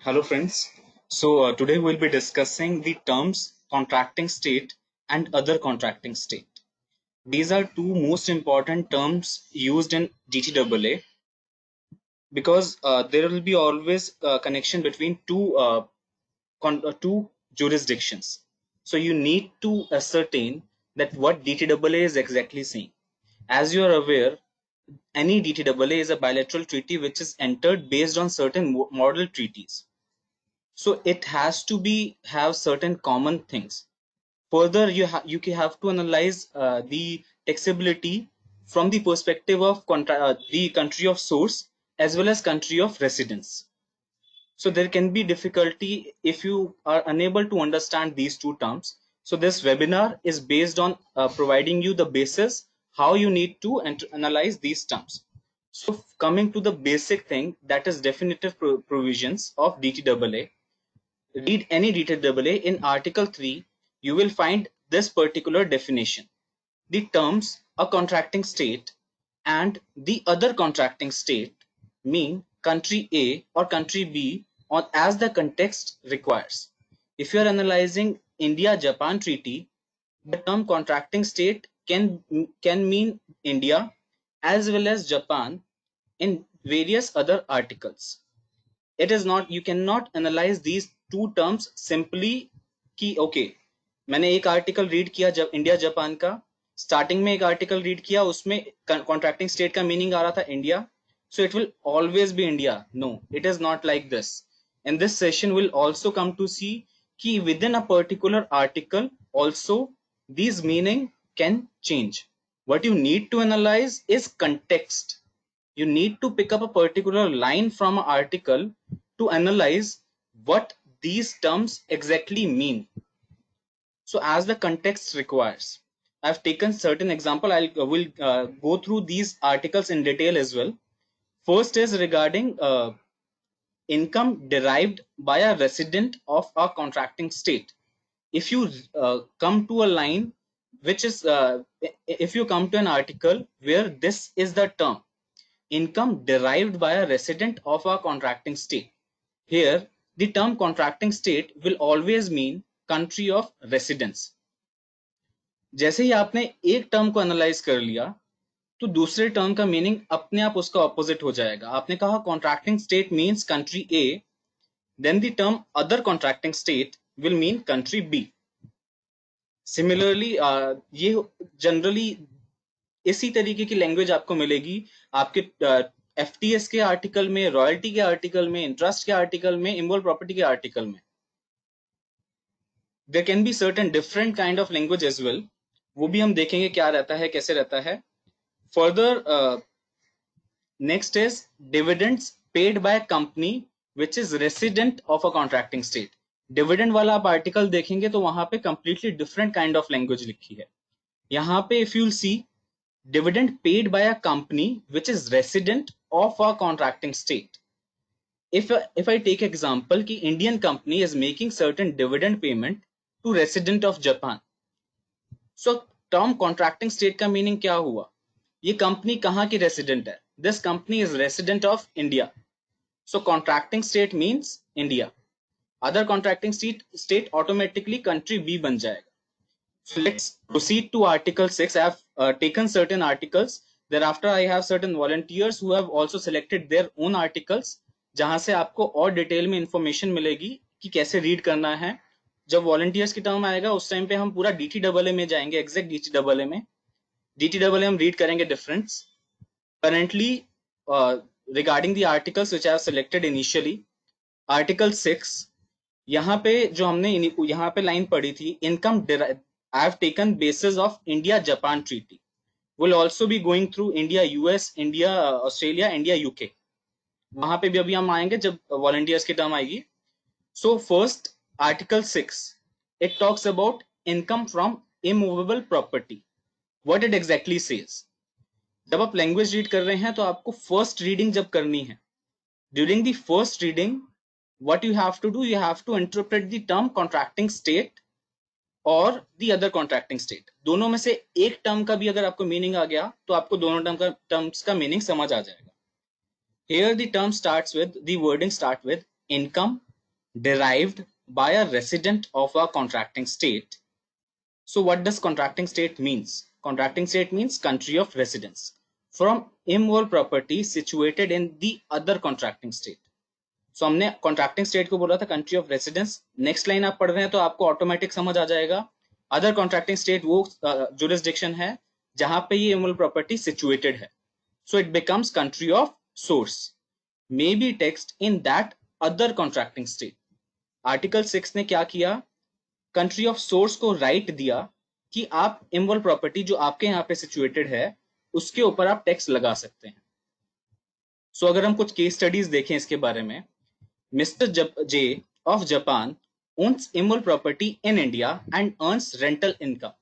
Hello friends. Today we'll be discussing the terms contracting state and other contracting state. These are two most important terms used in DTAA because there will be always a connection between two jurisdictions. So you need to ascertain that what DTAA is exactly saying. As you are aware, any DTAA is a bilateral treaty which is entered based on certain model treaties. So it has to be have certain common things. Further, you have to analyze the taxability from the perspective of the country of source as well as country of residence. So there can be difficulty if you are unable to understand these two terms. So this webinar is based on providing you the basis how you need to analyze these terms. So coming to the basic thing, that is definitive provisions of DTAA. Read any DTAA. In Article 3, you will find this particular definition. The terms a contracting state and the other contracting state mean country A or country B as the context requires. If you are analyzing India-Japan treaty, the term contracting state can mean India as well as Japan in various other articles. It is not, you cannot analyze these two terms simply कि okay, मैंने एक article read किया जब India Japan का, starting में एक article read किया, उसमें कॉन्ट्रैक्टिंग स्टेट का मीनिंग आ रहा था India, so it will always be India. No, it is not like this. In this session we'll also come to see कि within a particular article also these meaning can change. What you need to analyze is context. You need to pick up a particular line from an article to analyze what these terms exactly mean. So as the context requires, I've taken certain example. Will go through these articles in detail as well. First is regarding income derived by a resident of a contracting state. If you come to a line which is, if you come to an article where this is the term, income derived by a resident of a contracting state. Here, the term contracting state will always mean country of residence. जैसे ही आपने एक term को analyse कर लिया तो दूसरे term का meaning अपने आप उसका ऑपोजिट हो जाएगा. आपने कहा contracting state means country A, then the term other contracting state will mean country B. Similarly ये जनरली इसी तरीके की लैंग्वेज आपको मिलेगी आपके एफटीएस के आर्टिकल में, रॉयल्टी के आर्टिकल में, इंटरेस्ट के आर्टिकल में, इमोल प्रॉपर्टी के आर्टिकल में. There can be certain different kind of language as well. वो भी हम देखेंगे क्या रहता है, कैसे रहता है. Further next is dividends paid by company which is resident of a contracting state. Dividend वाला आप आर्टिकल देखेंगे तो वहां पे completely different kind of language लिखी है. यहाँ पे if you'll see dividend paid by a company which is resident of a contracting state. If I take example कि Indian company is making certain dividend payment to resident of Japan. So term contracting state का meaning क्या हुआ? ये company कहाँ की resident है? This company is resident of India. So contracting state means India. Other contracting state automatically country B बन जाएगा. So let's proceed to Article 6. I have taken certain articles. Thereafter, I have certain volunteers who have also selected their own articles, जहां से आपको और detail में information मिलेगी कि कैसे रीड करना है. जब वॉलंटियर्स की टर्म आएगा उस टाइम पे हम पूरा DTAA में जाएंगे, एग्जैक्ट DTAA में. DTAA हम रीड करेंगे difference. Currently, regarding the articles which I have selected initially, Article 6, यहाँ पे जो हमने यहाँ पे लाइन पढ़ी थी, income I have taken basis of India-Japan treaty. Will also be going through India, US, India, Australia, India, UK. वहां पे भी अभी हम आएंगे जब volunteers की टर्म आएगी. So first, Article 6, it talks about income from immovable property. What it exactly says. जब आप लैंग्वेज रीड कर रहे हैं तो आपको फर्स्ट रीडिंग जब करनी है, during the first reading what you have to do, you have to interpret the term contracting state और दी अदर कॉन्ट्रैक्टिंग स्टेट. दोनों में से एक टर्म का भी अगर आपको मीनिंग आ गया तो आपको दोनों टर्म्स का मीनिंग समझ आ जाएगा. Here the term starts with, the wording start with income derived by a resident of a contracting state. So what does contracting state means? Contracting state means country of residence from immovable property situated in the other contracting state. So हमने contracting state को बोला था country of residence. Next line आप पढ़ रहे हैं तो आपको ऑटोमेटिक समझ आ जाएगा. अदर कॉन्ट्रैक्टिंग स्टेट वो जुरिस्डिक्शन है जहां पे ये इमूवेबल प्रॉपर्टी सिचुएटेड है. So it becomes country of source, may be text in that other contracting state. Article 6 ने क्या किया? कंट्री ऑफ सोर्स को राइट दिया कि आप इमूवेबल प्रॉपर्टी जो आपके यहाँ पे सिचुएटेड है उसके ऊपर आप टैक्स लगा सकते हैं. सो अगर हम कुछ केस स्टडीज देखें इसके बारे में, Mr. J of Japan owns immovable property in India and earns rental income.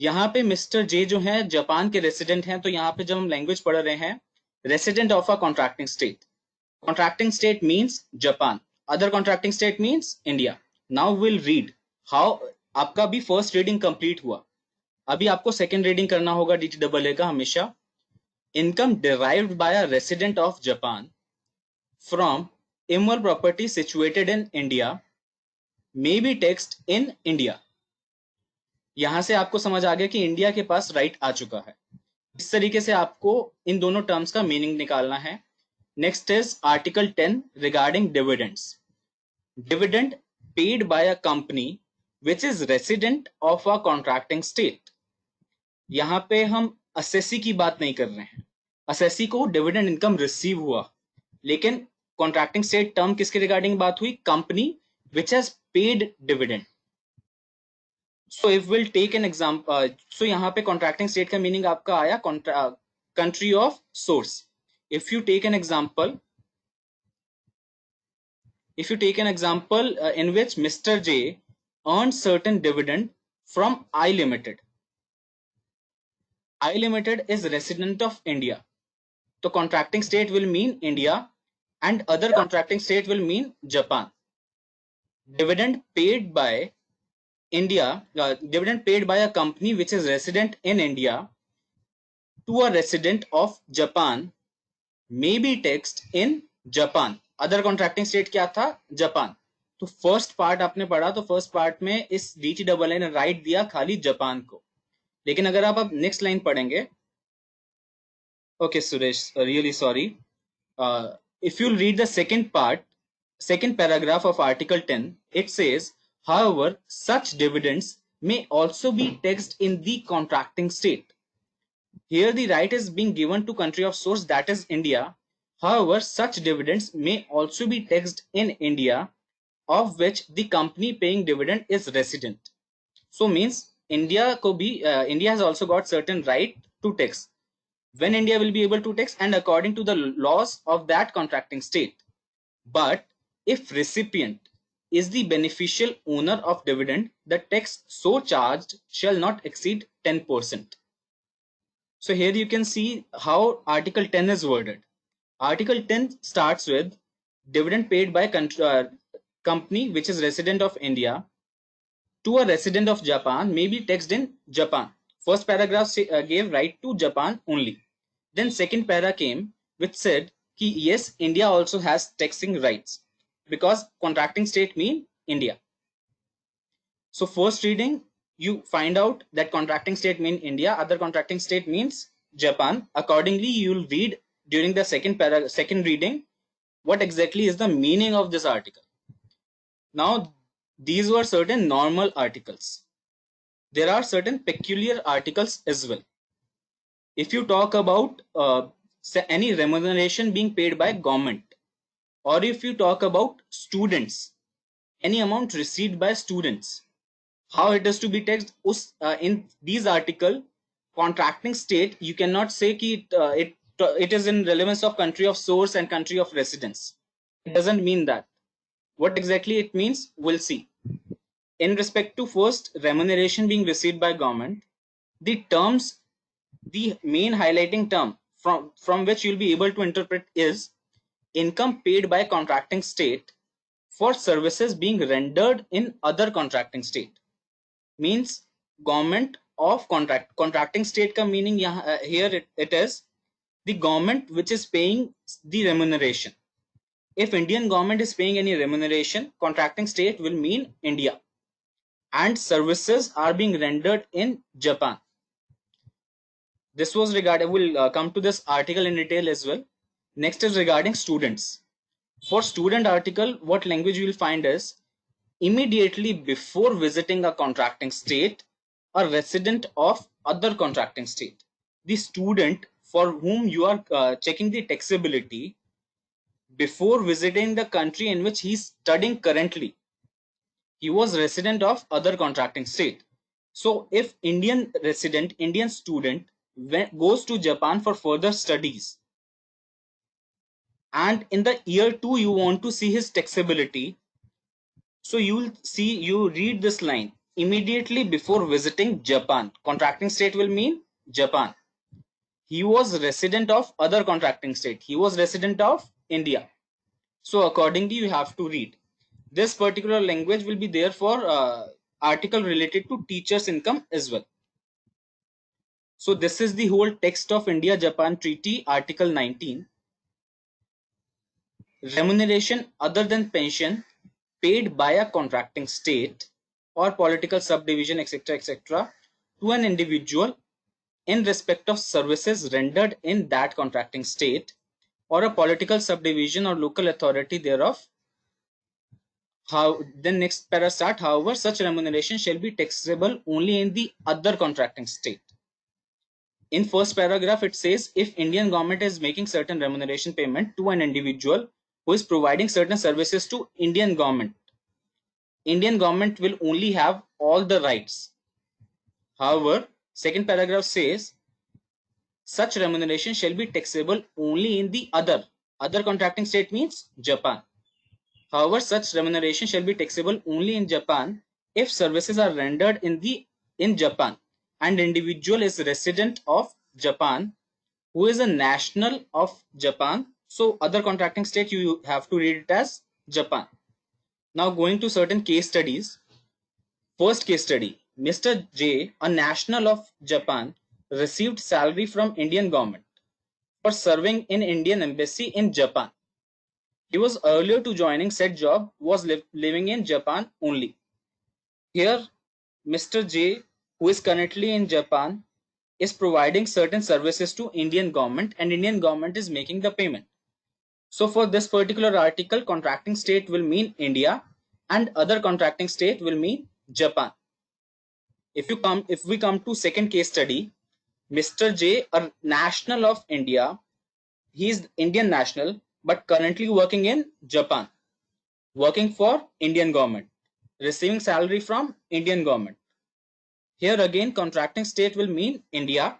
यहाँ पे मिस्टर जे जो है जापान के रेसिडेंट हैं. तो यहाँ पे जब हम लैंग्वेज पढ़ रहे हैं, resident of a contracting state. Contracting state means Japan, other contracting state means India. Now will read how. आपका भी फर्स्ट रीडिंग कंप्लीट हुआ, अभी आपको सेकंड रीडिंग करना होगा DTAA का हमेशा. Income derived bye a resident of Japan from immovable property situated in India may be taxed in India. यहां से आपको समझ आ गया कि इंडिया के पास राइट आ चुका है. इस तरीके से आपको इन दोनों टर्म्स का मीनिंग निकालना है. Next is article 10 regarding dividends. Dividend paid by a company which is resident of a contracting state. यहां पे हम असेसी की बात नहीं कर रहे हैं. असेसी को डिविडेंड इनकम रिसीव हुआ, लेकिन कॉन्ट्रैक्टिंग स्टेट टर्म किसके रिगार्डिंग बात हुई? Company which has paid dividend. So if will take an example, so यहाँ पे कॉन्ट्रैक्टिंग स्टेट का मीनिंग आपका आया country of source. If you take an example, in which Mr. J earned certain dividend from I Limited. I Limited is resident of India. So contracting state will mean India and other contracting state will mean Japan. Dividend paid by India, dividend paid by a company which is resident in India to a resident of Japan may be taxed in Japan. Other contracting state क्या था? Japan. तो first part आपने पढ़ा, तो first part में इस DTAA ने right दिया खाली जापान को. लेकिन अगर आप अब नेक्स्ट लाइन पढ़ेंगे, okay Suresh, really sorry, if you'll read the second paragraph of Article 10, it says, however, such dividends may also be taxed in the contracting state. Here the right is being given to country of source, that is India. However, such dividends may also be taxed in India, of which the company paying dividend is resident. So means India has also got certain right to tax. When India will be able to tax and according to the laws of that contracting state. But if recipient is the beneficial owner of dividend, the tax so charged shall not exceed 10%. So here you can see how Article 10 is worded. Article 10 starts with dividend paid by company which is resident of India to a resident of Japan may be taxed in Japan. First paragraph gave right to Japan only. Then second para came which said कि yes, India also has taxing rights because contracting state mean India. So first reading you find out that contracting state mean India, other contracting state means Japan. Accordingly you will read during the second reading what exactly is the meaning of this article. Now these were certain normal articles. There are certain peculiar articles as well. If you talk about any remuneration being paid by government, or if you talk about students, any amount received by students, how it is to be taxed, in these article, contracting state, you cannot say कि it is in relevance of country of source and country of residence. It doesn't mean that. What exactly it means, we'll see. In respect to first remuneration being received by government, the terms, the main highlighting term from which you'll be able to interpret is income paid by contracting state for services being rendered in other contracting state. Means government of contracting state का meaning here it is the government which is paying the remuneration. If Indian government is paying any remuneration, contracting state will mean India, and services are being rendered in Japan. This was regarding, we'll come to this article in detail as well. Next is regarding students. For student article, what language you will find is immediately before visiting a contracting state, a resident of other contracting state. The student for whom you are checking the taxability before visiting the country in which he is studying currently, he was resident of other contracting state. So if Indian resident, Indian student goes to Japan for further studies, and in the year 2 you want to see his taxability, so you read this line: immediately before visiting Japan, contracting state will mean Japan. He was resident of other contracting state, he was resident of India. So accordingly you have to read. This particular language will be there for article related to teachers income as well. So this is the whole text of India Japan Treaty, article 19. Remuneration other than pension paid by a contracting state or political subdivision, etc., to an individual in respect of services rendered in that contracting state or a political subdivision or local authority thereof. How then next para start, however, such remuneration shall be taxable only in the other contracting state. In first paragraph it says, if Indian government is making certain remuneration payment to an individual who is providing certain services to Indian government will only have all the rights. However, second paragraph says such remuneration shall be taxable only in the other contracting state means Japan. However, such remuneration shall be taxable only in Japan if services are rendered in Japan and individual is resident of Japan who is a national of Japan. So other contracting state you have to read it as Japan. Now going to certain case studies. First case study, Mr. J, a national of Japan, received salary from Indian government for serving in Indian embassy in Japan. He was earlier to joining said job was living in Japan only. Here Mr. J, who is currently in Japan, is providing certain services to Indian government and Indian government is making the payment. So for this particular article, contracting state will mean India and other contracting state will mean Japan. If we come to second case study, Mr. J, a national of India, he is Indian national but currently working in Japan, working for Indian government, receiving salary from Indian government. Here again contracting state will mean India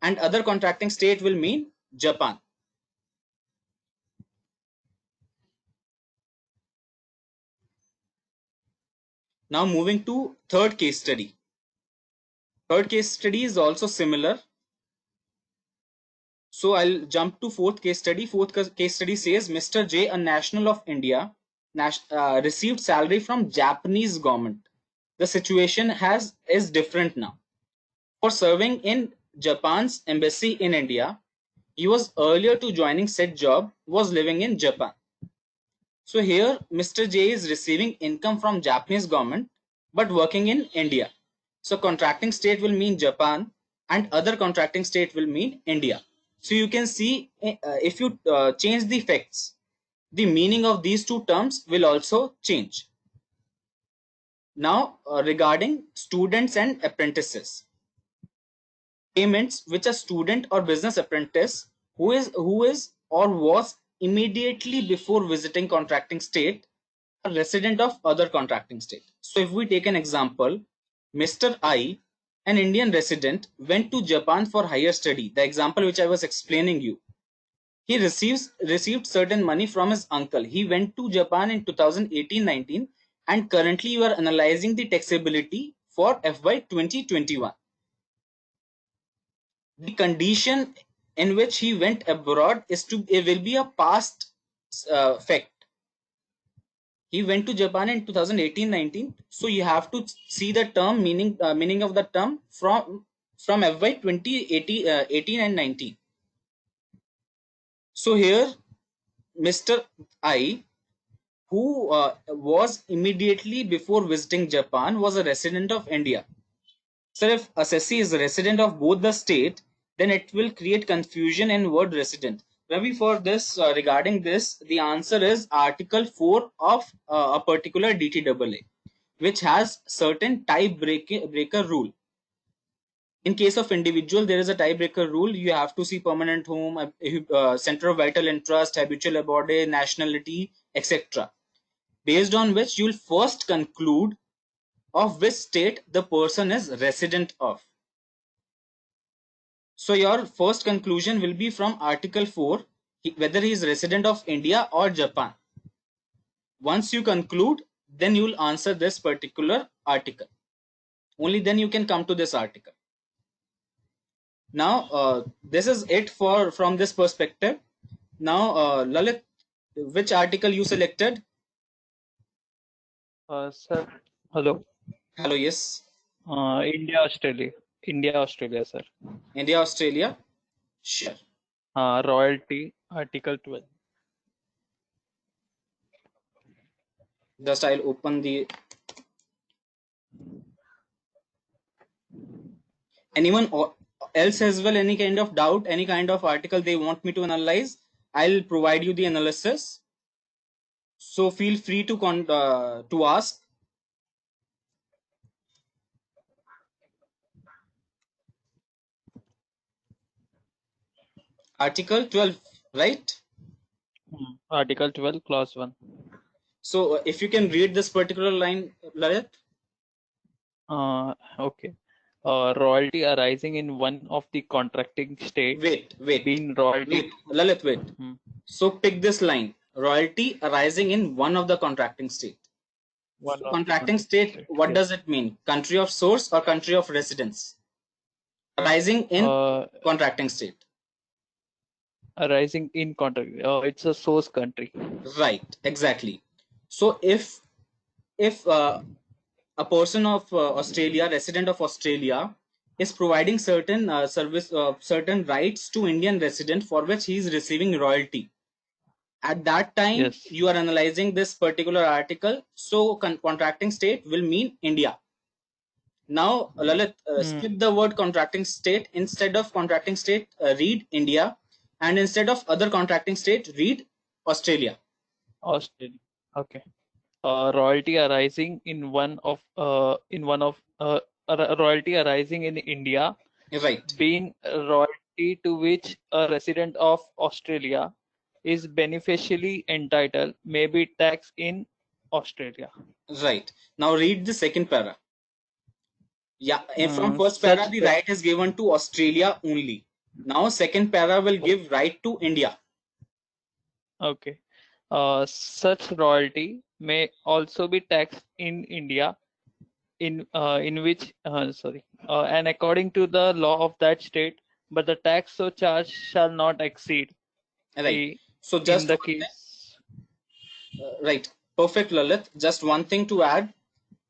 and other contracting state will mean Japan. Now moving to third case study. Third case study is also similar. So I'll jump to fourth case study. Fourth case study says Mr. J, a national of India, received salary from Japanese government. The situation is different now. For serving in Japan's embassy in India, he was earlier to joining said job was living in Japan. So here Mr. J is receiving income from Japanese government but working in India. So contracting state will mean Japan and other contracting state will mean India. So you can see if you change the facts, the meaning of these two terms will also change. Now regarding students and apprentices. Payments which a student or business apprentice who is or was immediately before visiting contracting state a resident of other contracting state. So if we take an example, Mr. I, an Indian resident, went to Japan for higher study, the example which I was explaining you. He received certain money from his uncle. He went to Japan in 2018-19 and currently you are analyzing the taxability for FY 2021. The condition in which he went abroad it will be a past fact. He went to Japan in 2018-19, so you have to see the term meaning of the term from FY 2018 and 19. So here Mr. I, who was immediately before visiting Japan, was a resident of India. So if assessee is a resident of both the state, then it will create confusion in word resident. Ravi, for this, regarding this, the answer is Article 4 of a particular DTAA, which has certain breaker rule. In case of individual, there is a tiebreaker rule. You have to see permanent home, center of vital interest, habitual abode, nationality, etc. Based on which you will first conclude of which state the person is resident of. So your first conclusion will be from Article 4, whether he is resident of India or Japan. Once you conclude, then you will answer this particular article. Only then you can come to this article. Now, this is it from this perspective. Now, Lalit, which article you selected? Sir, hello. Hello, yes. India, Australia. India, Australia, sir. India, Australia. Sure. Royalty, Article 12. Just I'll open the. Anyone else as well, any kind of doubt, any kind of article they want me to analyze, I'll provide you the analysis. So feel free to ask. Article 12, right? Article 12, Clause 1. So if you can read this particular line, Lalit. Okay. Royalty arising in one of the contracting states. Wait. Being royalty. Wait, Lalit, wait. So pick this line. Royalty arising in one of the contracting state. Contracting state, what does it mean? Country of source or country of residence? Arising in contracting state. Arising in contract. It's a source country. Right, exactly. So if a person of Australia, resident of Australia, is providing certain certain rights to Indian resident for which he is receiving royalty, at that time, yes, you are analyzing this particular article. So contracting state will mean India. Now, Lalit, skip the word contracting state. Instead of contracting state, read India, and instead of other contracting state, read Australia. Australia. Okay. Royalty arising in one of royalty arising in India, right, being royalty to which a resident of Australia is beneficially entitled, may be taxed in Australia. Right. Now read the second para. Yeah, from first para, the right is given to Australia only. Now second para will give right to India. Okay. Such royalty may also be taxed in India, in which and according to the law of that state, but the tax so charged shall not exceed. Right. So just in the case. Right. Perfect, Lalit. Just one thing to add.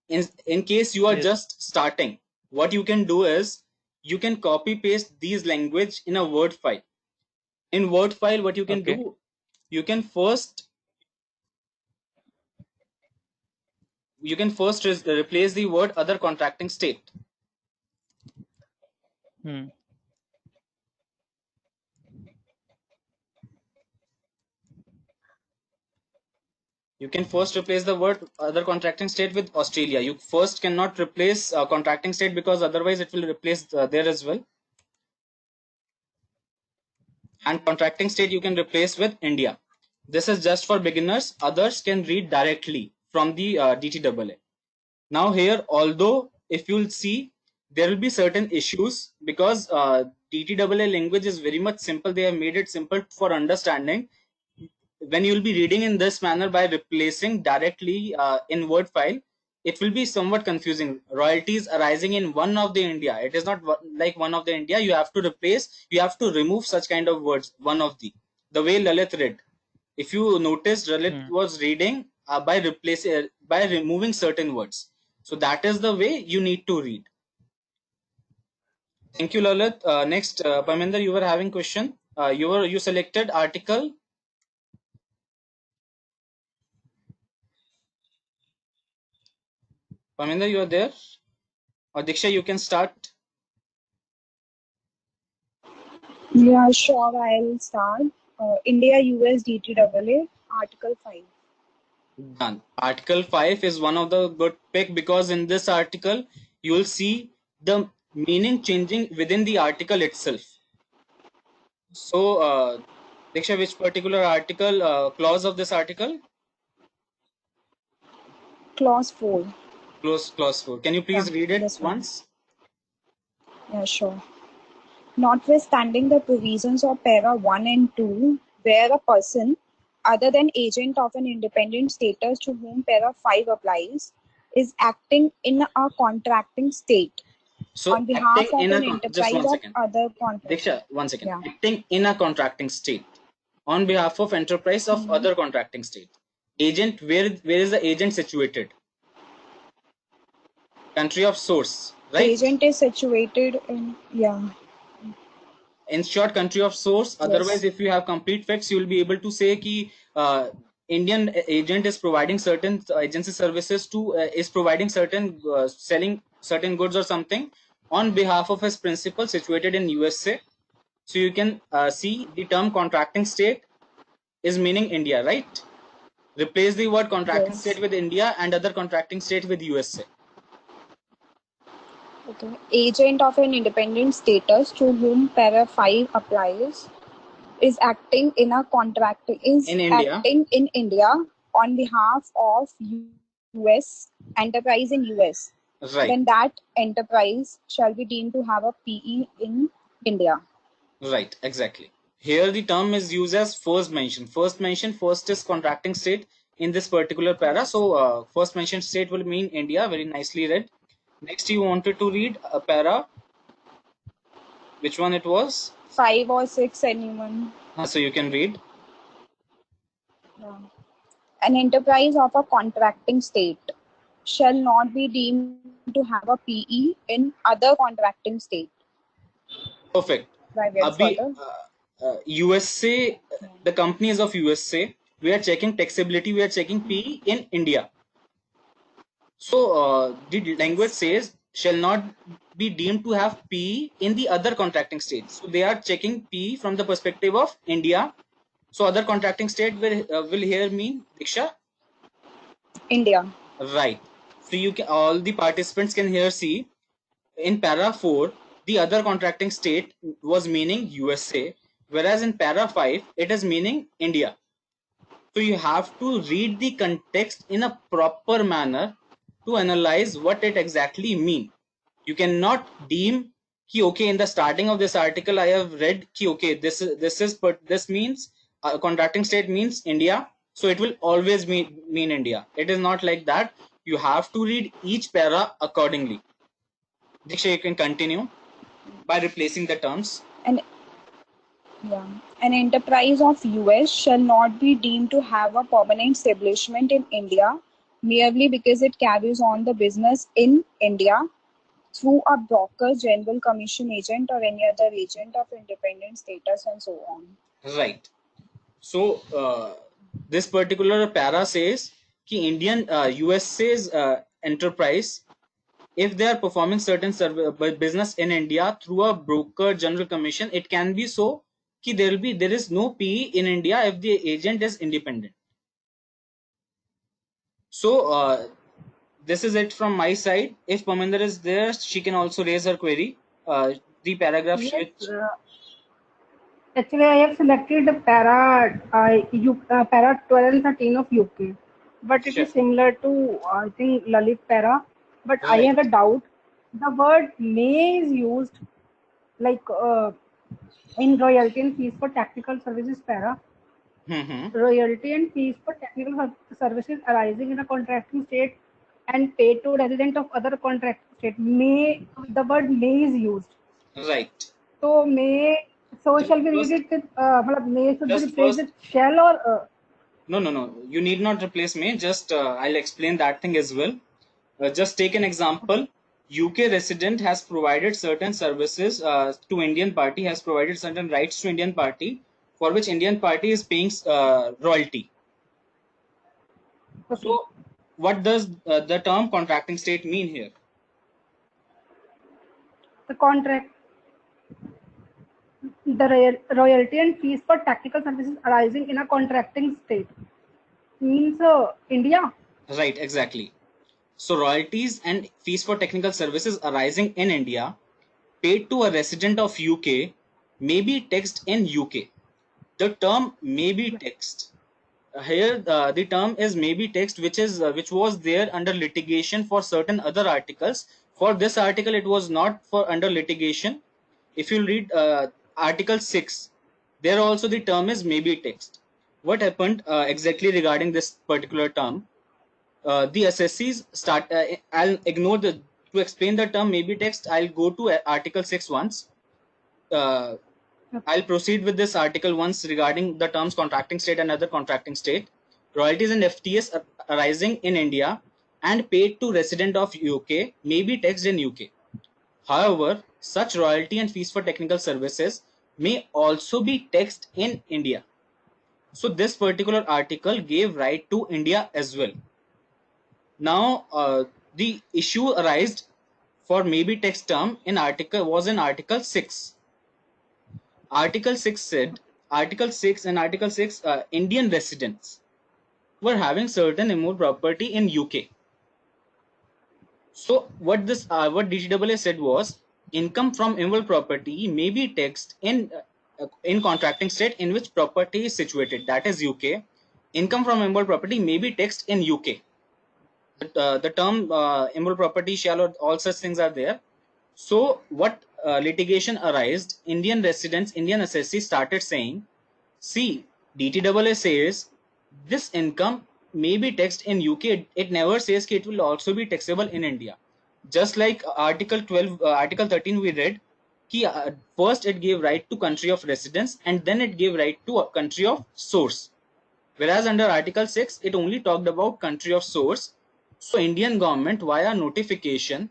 In case you are just starting, what you can do is you can copy paste these language in a Word file. In Word file, what you can do, you can first replace the word other contracting state. You can first replace the word other contracting state with Australia. You first cannot replace contracting state because otherwise it will replace there as well. And contracting state you can replace with India. This is just for beginners. Others can read directly from the DTAA. Now here, although if you'll see, there will be certain issues because DTAA language is very much simple. They have made it simple for understanding. When you will be reading in this manner by replacing directly in Word file, it will be somewhat confusing. Royalties arising in one of the India. It is not like one of the India. You have to replace, you have to remove such kind of words, one of the way Lalit read. If you noticed, Lalit was reading by removing certain words. So that is the way you need to read. Thank you, Lalit. Next, Parminder, you were having question. You selected article Parminder, you are there? Or Diksha, you can start. Yeah, sure, I'll start. India US DTAA, Article 5. Done. Article 5 is one of the good pick because in this article you will see the meaning changing within the article itself. So, Diksha, which particular article, clause of this article? Clause 4. Clause 4. Can you please Yeah, read it this one. once? Yeah, sure. Notwithstanding the provisions of para 1 and 2, where a person other than agent of an independent status to whom para 5 applies is acting in a contracting state So, on behalf acting of in an a just enterprise one of second. other contract. Diksha, 1 second. Yeah. Acting in a contracting state on behalf of enterprise of Mhm. other contracting state. Agent, where is the agent situated? Country of source, right? Agent is situated in, yeah, In short, country of source. Otherwise, yes. if you have complete facts, you will be able to say ki Indian agent is providing certain agency services to is providing certain selling certain goods or something on behalf of his principal situated in USA. So you can see the term contracting state is meaning India, right? Replace the word contracting state Yes. with India and other contracting state with USA. Okay. Agent of an independent status to whom para 5 applies is acting in a contract is In India, acting in India on behalf of US enterprise in US. Then right, that enterprise shall be deemed to have a PE in India. right, exactly. Here the term is used as first mention. First mention, first is contracting state in this particular para. So first mention state will mean India. Very nicely read. Next, you wanted to read a para. Which one it was? 5 or 6, anyone. So you can read. Yeah. An enterprise of a contracting state shall not be deemed to have a PE in other contracting state. Perfect. Do I get Abhi, further? USA, the companies of USA, we are checking taxability. We are checking PE in India. So the language Yes. says shall not be deemed to have P in the other contracting states. So they are checking P from the perspective of India. So other contracting state will here mean Diksha, India. right? So you can all the participants can here see in para 4 the other contracting state was meaning USA, whereas in para 5 it is meaning India. So you have to read the context in a proper manner to analyze what it exactly means. You cannot deem ki okay, in the starting of this article I have read ki okay, this means contracting state means India, so it will always mean India. It is not like that. You have to read each para accordingly. Diksha, you can continue by replacing the terms. And yeah, an enterprise of US shall not be deemed to have a permanent establishment in India merely because it carries on the business in India through a broker, general commission agent, or any other agent of independent status, and so on. Right. So this particular para says ki Indian USA's enterprise, if they are performing certain business in India through a broker general commission, it can be so ki there is no PE in India if the agent is independent. So this is it from my side. If Paminder is there, she can also raise her query. The paragraph Yes, which actually I have selected para 12 and 13 of UK, but it sure. is similar to I think Lalit para. But I Right. have a doubt. The word may is used like in royalty and fees for technical services para. Mm-hmm. Royalty and fees for technical services arising in a contracting state and paid to resident of other contracting state. May the word may is used. Right. So may so Just shall we read first, it with may should be just replaced first with shall or No, no, no. You need not replace me. Just I'll explain that thing as well. Just take an example. okay. UK resident has provided certain services to Indian party, has provided certain rights to Indian party, for which Indian party is paying royalty. Okay. So what does the term contracting state mean here? The contract, the royalty and fees for technical services arising in a contracting state means India. Right, exactly. So royalties and fees for technical services arising in India paid to a resident of UK may be taxed in UK. The term may be taxed. Here the term is may be taxed, which was there under litigation for certain other articles. For this article, it was not for under litigation. If you read Article 6, there also the term is may be taxed. What happened exactly regarding this particular term? The assessees start. I'll ignore the to explain the term may be taxed. I'll go to Article 6 once. I'll proceed with this article once regarding the terms contracting state and other contracting state. Royalties and FTS arising in India and paid to resident of UK may be taxed in UK. However, such royalty and fees for technical services may also be taxed in India. So this particular article gave right to India as well. Now, the issue arose for maybe tax term in Article 6. Article 6 said, Article 6 and Article 6, Indian residents were having certain immovable property in UK. So what DTAA said was, income from immovable property may be taxed in contracting state in which property is situated, that is UK. Income from immovable property may be taxed in UK. The term immovable property shall, all such things are there. So what litigation arose, Indian residents, Indian assessees started saying, see, DTAA says this income may be taxed in UK. It never says it will also be taxable in India. Just like Article 12, Article 13 we read, first it gave right to country of residence and then it gave right to a country of source. Whereas under Article 6, it only talked about country of source. So Indian government via notification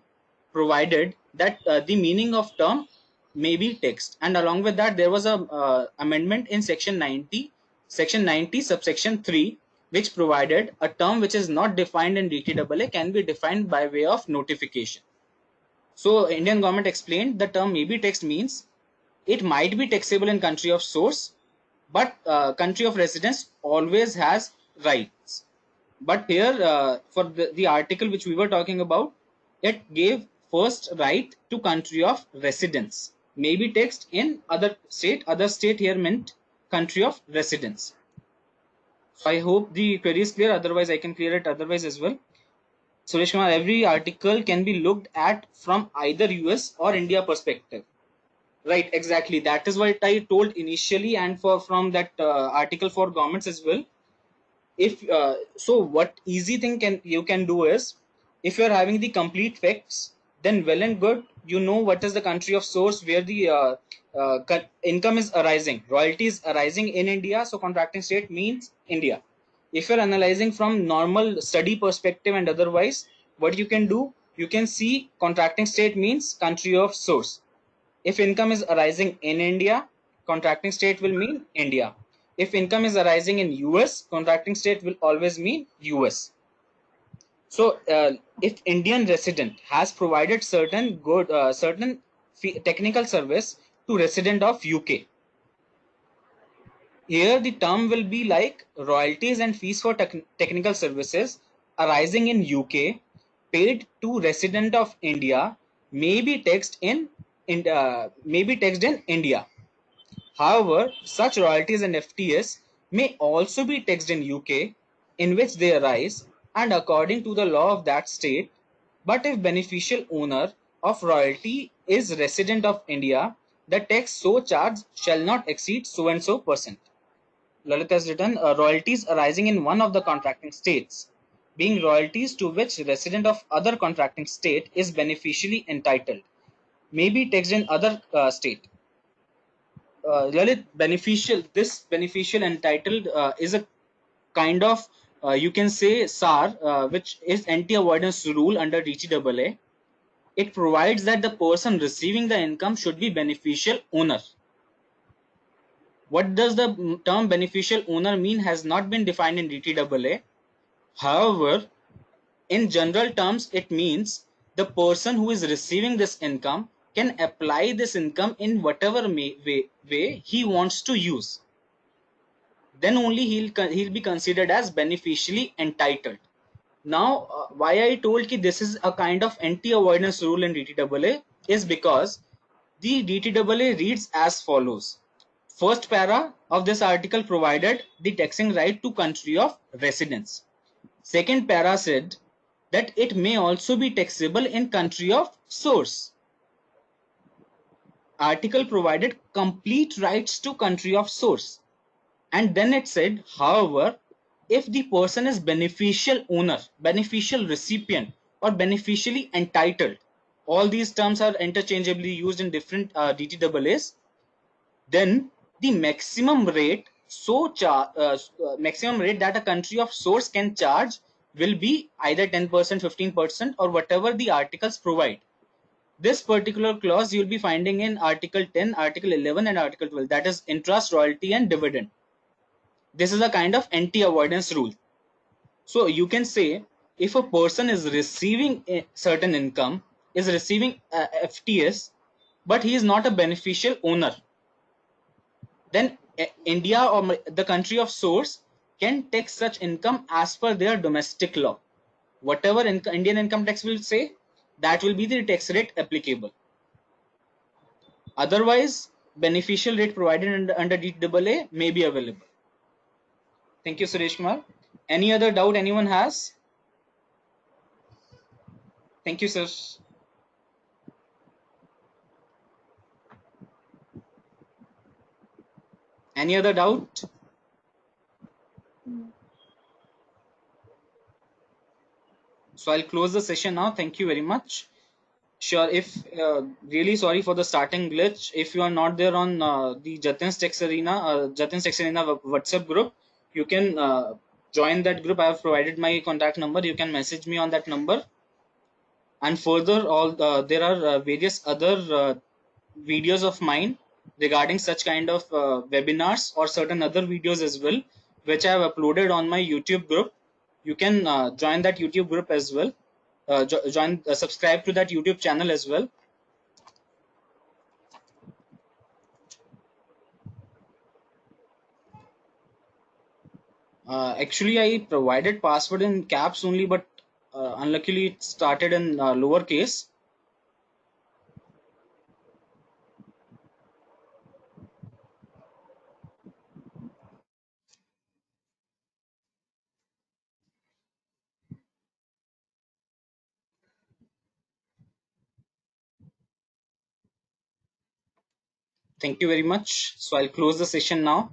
provided that the meaning of term may be taxed, and along with that there was a amendment in section 90 subsection 3, which provided a term which is not defined in DTAA can be defined by way of notification. So Indian government explained the term may be taxed means it might be taxable in country of source, but country of residence always has rights. But here for the article which we were talking about, it gave first right to country of residence may be taxed in other state here meant country of residence. So I hope the query is clear, otherwise I can clear it otherwise as well. Suresh Kumar, every article can be looked at from either US or India perspective. Right, exactly. That is what I told initially, and from that article for governments as well. If so, what easy thing you can do is, if you are having the complete facts, then well and good. You know what is the country of source where the income is arising, royalties arising in India. So contracting state means India. If you're analyzing from normal study perspective and otherwise, what you can do, you can see contracting state means country of source. If income is arising in India, contracting state will mean India. If income is arising in US, contracting state will always mean US. So if Indian resident has provided certain technical service to resident of UK, here the term will be like royalties and fees for technical services arising in UK paid to resident of India may be taxed in India. However, such royalties and FTS may also be taxed in UK in which they arise and according to the law of that state. But if beneficial owner of royalty is resident of India, the tax so charged shall not exceed so and so %. Lalit has written royalties arising in one of the contracting states, being royalties to which resident of other contracting state is beneficially entitled, may be taxed in other state. Lalit, this beneficial entitled is a kind of you can say SAR, which is anti-avoidance rule under DTAA. It provides that the person receiving the income should be beneficial owner. What does the term beneficial owner mean has not been defined in DTAA. However, in general terms, it means the person who is receiving this income can apply this income in whatever way he wants to use. Then only he'll be considered as beneficially entitled. Now, why I told ki this is a kind of anti-avoidance rule in DTAA is because the DTAA reads as follows. First para of this article provided the taxing right to country of residence. Second para said that it may also be taxable in country of source. Article provided complete rights to country of source. And then it said, however, if the person is beneficial owner, beneficial recipient, or beneficially entitled, all these terms are interchangeably used in different DTAAs, then the maximum rate maximum rate that a country of source can charge will be either 10%, 15%, or whatever the articles provide. This particular clause you'll be finding in Article 10, Article 11, and Article 12, that is interest, royalty, and dividend. This is a kind of anti-avoidance rule. So you can say if a person is receiving a certain income, is receiving FTS, but he is not a beneficial owner, then India or the country of source can tax such income as per their domestic law. Whatever Indian income tax will say, that will be the tax rate applicable. Otherwise, beneficial rate provided under DAA may be available. Thank you, Suresh Kumar. Any other doubt anyone has? Thank you, sir. Any other doubt? So I'll close the session now. Thank you very much. Sure, if really sorry for the starting glitch. If you are not there on the Jatin's Tax Arena, WhatsApp group, you can join that group. I have provided my contact number. You can message me on that number. And further, there are various other videos of mine regarding such kind of webinars or certain other videos as well, which I have uploaded on my YouTube group. You can join that YouTube group as well. Subscribe to that YouTube channel as well. Actually, I provided password in caps only, but unluckily it started in lowercase. Thank you very much. So I'll close the session now.